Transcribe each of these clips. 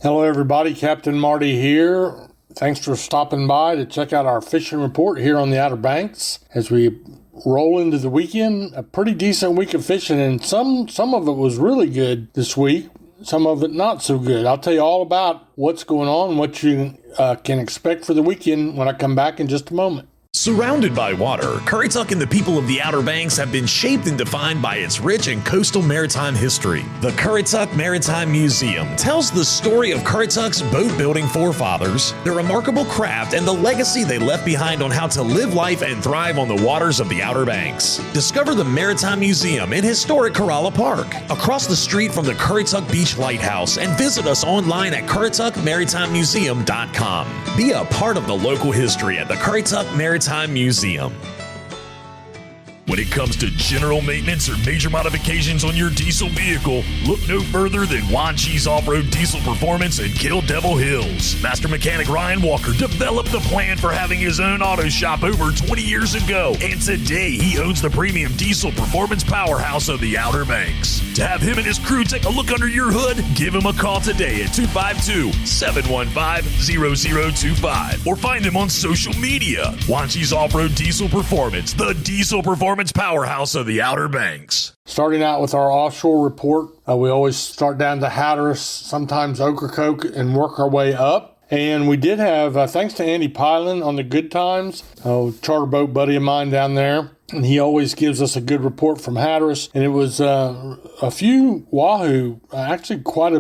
Hello everybody, Captain Marty here. Thanks for stopping by to check out our fishing report here on the Outer Banks. As we roll into the weekend, a pretty decent week of fishing, and some of it was really good this week, some of it not so good. I'll tell you all about what's going on, what you can expect for the weekend when I come back in just a moment. Surrounded by water, Currituck and the people of the Outer Banks have been shaped and defined by its rich and coastal maritime history. The Currituck Maritime Museum tells the story of Currituck's boat-building forefathers, their remarkable craft, and the legacy they left behind on how to live life and thrive on the waters of the Outer Banks. Discover the Maritime Museum in historic Corolla Park, across the street from the Currituck Beach Lighthouse, and visit us online at currituckmaritimemuseum.com. Be a part of the local history at the Currituck Maritime Museum. When it comes to general maintenance or major modifications on your diesel vehicle, look no further than Wanchi's Off-Road Diesel Performance in Kill Devil Hills. Master mechanic Ryan Walker developed the plan for having his own auto shop over 20 years ago, and today he owns the premium diesel performance powerhouse of the Outer Banks. To have him and his crew take a look under your hood, give him a call today at 252-715-0025 or find him on social media. Wanchi's Off-Road Diesel Performance, the diesel performance powerhouse of the Outer Banks. Starting out with our offshore report, we always start down to Hatteras, sometimes Ocracoke, and work our way up. And we did have, thanks to Andy Pylan on the Good Times, a charter boat buddy of mine down there, and he always gives us a good report from Hatteras. And it was a few wahoo, actually quite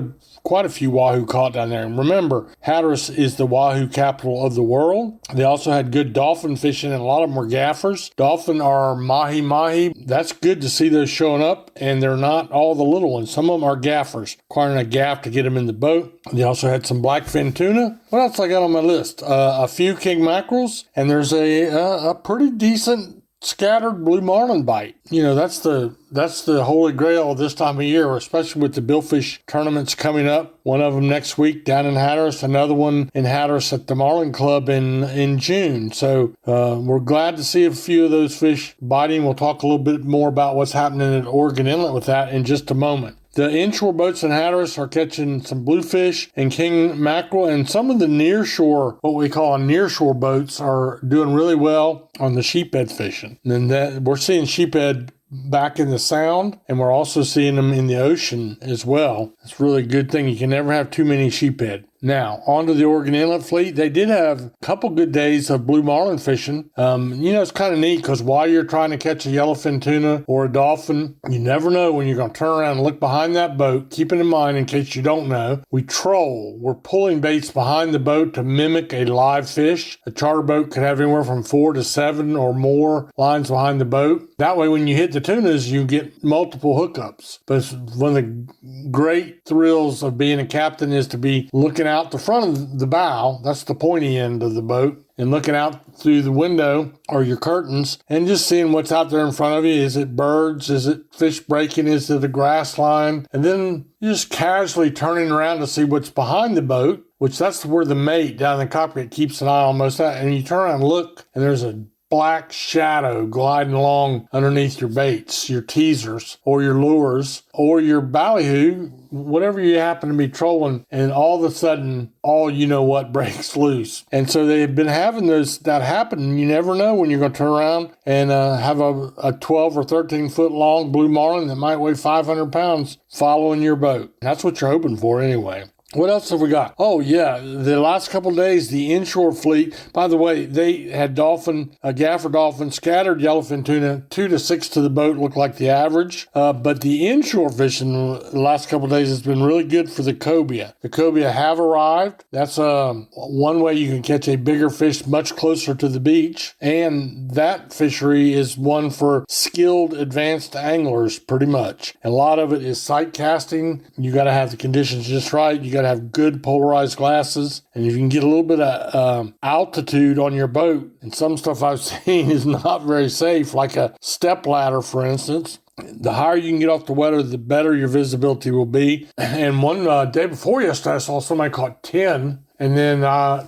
a few wahoo caught down there. And remember, Hatteras is the wahoo capital of the world. They also had good dolphin fishing, and a lot of them were gaffers. Dolphin are mahi-mahi. That's good to see those showing up, and they're not all the little ones. Some of them are gaffers, requiring a gaff to get them in the boat. They also had some blackfin tuna. What else I got on my list? A few king mackerels, and there's a pretty decent scattered blue marlin bite. You know, that's the holy grail this time of year, especially with the billfish tournaments coming up. One of them next week down in Hatteras, another one in Hatteras at the Marlin Club in June. So we're glad to see a few of those fish biting. We'll talk a little bit more about what's happening at Oregon Inlet with that in just a moment. The inshore boats in Hatteras are catching some bluefish and king mackerel, and some of the nearshore, what we call nearshore boats, are doing really well on the sheephead fishing. And then we're seeing sheephead back in the Sound, and we're also seeing them in the ocean as well. It's really a good thing. You can never have too many sheephead. Now, on to the Oregon Inlet fleet. They did have a couple good days of blue marlin fishing. It's kind of neat because while you're trying to catch a yellowfin tuna or a dolphin, you never know when you're going to turn around and look behind that boat. Keeping in mind, in case you don't know, we troll. We're pulling baits behind the boat to mimic a live fish. A charter boat could have anywhere from 4 to 7 or more lines behind the boat. That way, when you hit the tunas, you get multiple hookups. But one of the great thrills of being a captain is to be looking out the front of the bow, that's the pointy end of the boat, and looking out through the window or your curtains and just seeing what's out there in front of you. Is it birds? Is it fish breaking? Is it a grass line? And then you're just casually turning around to see what's behind the boat, which that's where the mate down in the cockpit keeps an eye on most of that. And you turn around and look, and there's a black shadow gliding along underneath your baits, your teasers, or your lures, or your ballyhoo, whatever you happen to be trolling, and all of a sudden, all you know what breaks loose. And so they have been having that happen. You never know when you're going to turn around and have a 12 or 13 foot long blue marlin that might weigh 500 pounds following your boat. That's what you're hoping for anyway. What else have we got? Oh, yeah, the last couple of days, the inshore fleet, by the way, they had gaffer dolphin, scattered yellowfin tuna, 2 to 6 to the boat, looked like the average. But the inshore fishing the last couple of days has been really good for the cobia. The cobia have arrived. That's one way you can catch a bigger fish much closer to the beach. And that fishery is one for skilled, advanced anglers, pretty much. A lot of it is sight casting. You got to have the conditions just right. You got to have good polarized glasses, and if you can get a little bit of altitude on your boat, and some stuff I've seen is not very safe, like a step ladder, for instance. The higher you can get off the water, the better your visibility will be. And one day before yesterday, I saw somebody caught 10. And then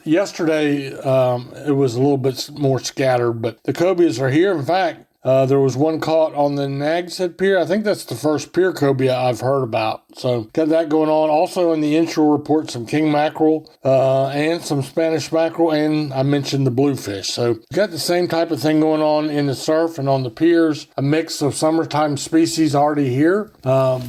yesterday, it was a little bit more scattered, but the cobias are here. In fact, There was one caught on the Nags Head Pier. I think that's the first pier cobia I've heard about. So got that going on. Also in the inshore report, some king mackerel and some Spanish mackerel, and I mentioned the bluefish. So got the same type of thing going on in the surf and on the piers. A mix of summertime species already here.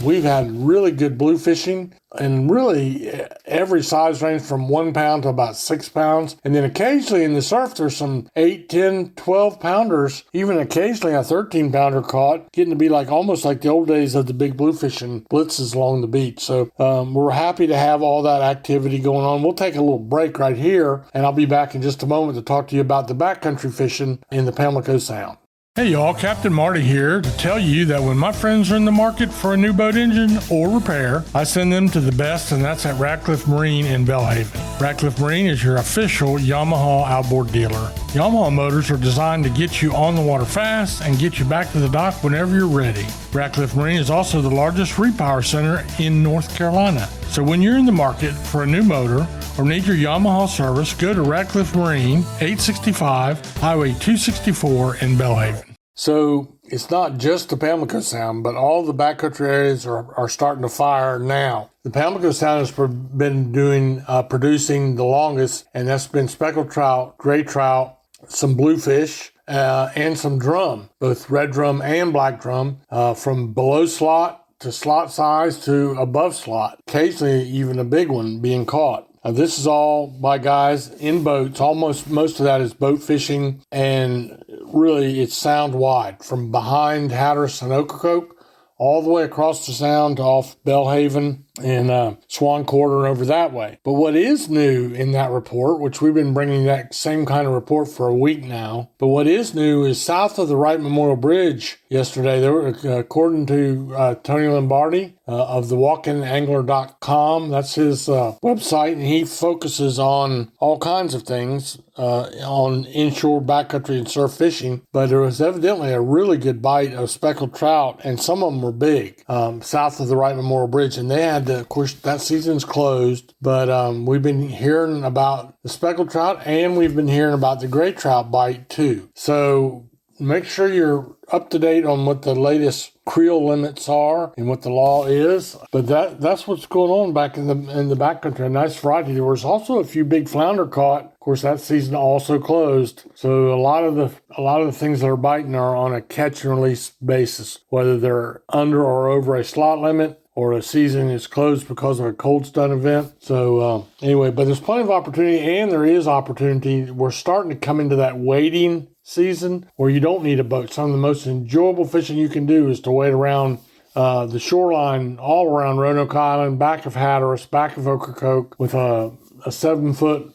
We've had really good blue fishing. And really, every size range from 1 pound to about 6 pounds. And then occasionally in the surf, there's some 8, 10, 12 pounders, even occasionally a 13 pounder caught, getting to be like almost like the old days of the big blue fishing blitzes along the beach. So we're happy to have all that activity going on. We'll take a little break right here, and I'll be back in just a moment to talk to you about the backcountry fishing in the Pamlico Sound. Hey y'all, Captain Marty here to tell you that when my friends are in the market for a new boat engine or repair, I send them to the best, and that's at Ratcliffe Marine in Belhaven. Ratcliffe Marine is your official Yamaha outboard dealer. Yamaha motors are designed to get you on the water fast and get you back to the dock whenever you're ready. Ratcliffe Marine is also the largest repower center in North Carolina. So when you're in the market for a new motor or need your Yamaha service, go to Ratcliffe Marine, 865 Highway 264 in Belhaven. So it's not just the Pamlico Sound, but all the backcountry areas are starting to fire now. The Pamlico Sound has been producing the longest, and that's been speckled trout, gray trout, some bluefish, and some drum, both red drum and black drum, from below slot to slot size to above slot, occasionally even a big one being caught. This is all by guys in boats. Most of that is boat fishing, and really it's sound wide from behind Hatteras and Ocracoke all the way across the sound to off Belhaven and Swan Quarter over that way. But what is new in that report, which we've been bringing that same kind of report for a week now, but what is new is south of the Wright Memorial Bridge yesterday, there were, according to Tony Lombardi of the walkinangler.com, that's his website, and he focuses on all kinds of things on inshore backcountry and surf fishing, but there was evidently a really good bite of speckled trout, and some of them were big, south of the Wright Memorial Bridge, and they had of course, that season's closed, but we've been hearing about the speckled trout, and we've been hearing about the gray trout bite too. So make sure you're up to date on what the latest creel limits are and what the law is. But that's what's going on back in the backcountry. A nice variety. There was also a few big flounder caught. Of course, that season also closed. So a lot of the things that are biting are on a catch and release basis, whether they're under or over a slot limit, or a season is closed because of a cold stun event. So anyway, but there's plenty of opportunity, and there is opportunity. We're starting to come into that wading season where you don't need a boat. Some of the most enjoyable fishing you can do is to wade around the shoreline all around Roanoke Island, back of Hatteras, back of Ocracoke, with a 7-foot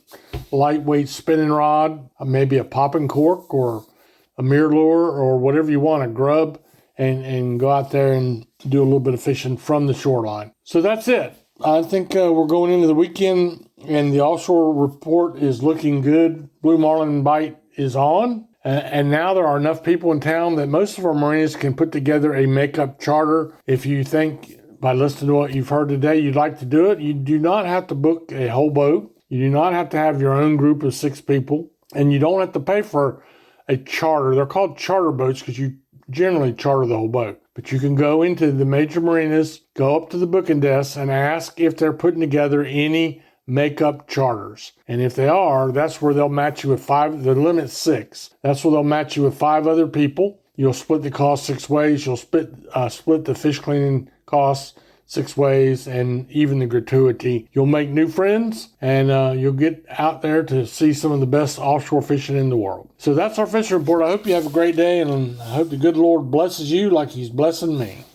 lightweight spinning rod, maybe a popping cork or a mirror lure or whatever you want, a grub, and go out there and do a little bit of fishing from the shoreline. So that's it. I think we're going into the weekend, and the offshore report is looking good. Blue marlin bite is on, and now there are enough people in town that most of our marinas can put together a makeup charter. If you think, by listening to what you've heard today, you'd like to do it, you do not have to book a whole boat. You do not have to have your own group of 6 people, and you don't have to pay for a charter. They're called charter boats because you generally charter the whole boat. But you can go into the major marinas, go up to the booking desk, and ask if they're putting together any makeup charters. And if they are, that's where they'll match you with 5. The limit's 6. That's where they'll match you with 5 other people. You'll split the cost 6 ways. You'll split the fish cleaning costs 6 ways, and even the gratuity. You'll make new friends, and you'll get out there to see some of the best offshore fishing in the world. So that's our fishing report. I hope you have a great day, and I hope the good Lord blesses you like He's blessing me.